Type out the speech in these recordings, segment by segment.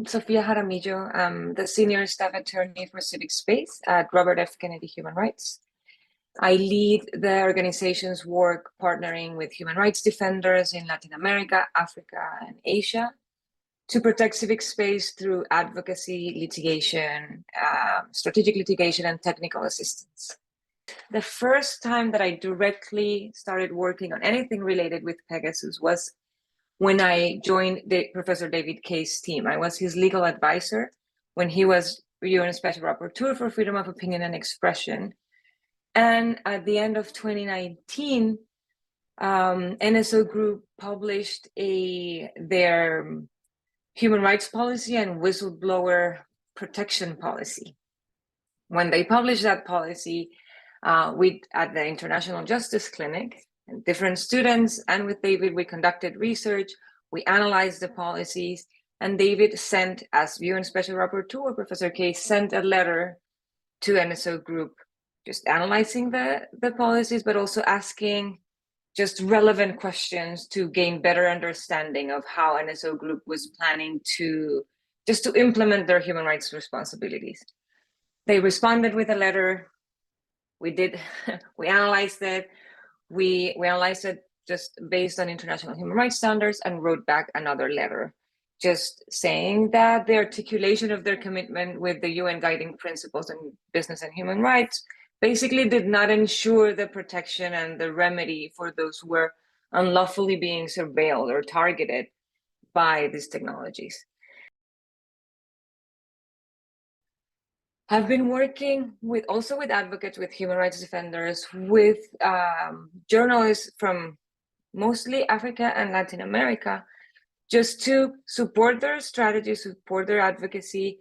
Sofia Jaramillo. I'm the senior staff attorney for Civic Space at Robert F. Kennedy Human Rights. I lead the organization's work partnering with human rights defenders in Latin America, Africa, and Asia to protect civic space through advocacy, litigation, strategic litigation, and technical assistance. The first time that I directly started working on anything related with Pegasus was when I joined Professor David Kaye's team. I was his legal advisor when he was UN Special Rapporteur for Freedom of Opinion and Expression. And at the end of 2019, NSO Group published their human rights policy and whistleblower protection policy. When they published that policy, at the International Justice Clinic, and different students, and with David, we conducted research, we analyzed the policies, and David sent, as UN Special Rapporteur, Professor Kaye sent a letter to NSO Group, just analyzing the policies, but also asking just relevant questions to gain better understanding of how NSO Group was planning to implement their human rights responsibilities. They responded with a letter. We analyzed it. We analyzed it just based on international human rights standards and wrote back another letter, just saying that the articulation of their commitment with the UN guiding principles in business and human rights basically did not ensure the protection and the remedy for those who were unlawfully being surveilled or targeted by these technologies. I've been working also with advocates, with human rights defenders, with journalists from mostly Africa and Latin America, just to support their strategy, support their advocacy,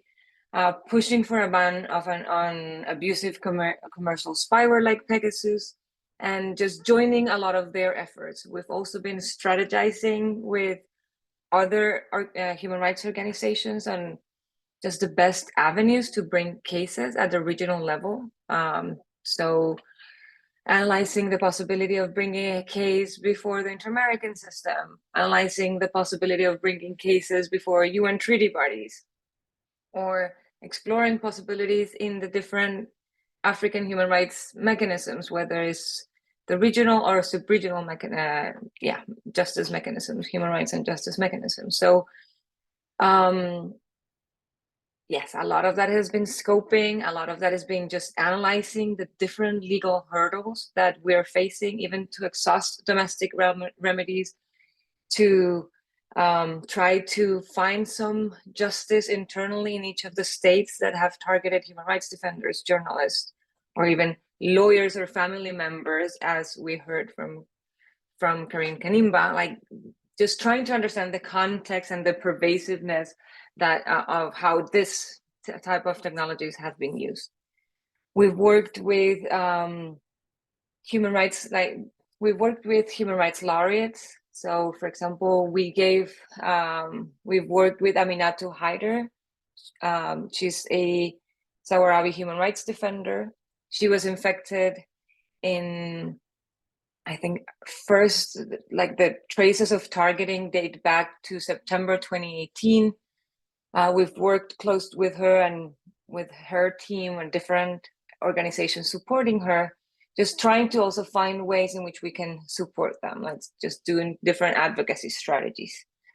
pushing for a ban on abusive commercial spyware like Pegasus, and just joining a lot of their efforts. We've also been strategizing with other human rights organizations on just the best avenues to bring cases at the regional level. So analyzing the possibility of bringing a case before the Inter-American system, analyzing the possibility of bringing cases before UN treaty bodies, or exploring possibilities in the different African human rights mechanisms, whether it's the regional or sub-regional justice mechanisms, human rights and justice mechanisms. So yes, a lot of that has been scoping, a lot of that has been just analyzing the different legal hurdles that we're facing, even to exhaust domestic remedies, to try to find some justice internally in each of the states that have targeted human rights defenders, journalists, or even lawyers or family members, as we heard from Karim Kanimba, like just trying to understand the context and the pervasiveness of how this type of technologies have been used. We've worked with human rights laureates. So, for example, we've worked with Aminatou Haider. She's a Sahrawi human rights defender. She was infected in, I think, first, like the traces of targeting date back to September 2018. We've worked close with her and with her team and different organizations supporting her, just trying to also find ways in which we can support them, like just doing different advocacy strategies.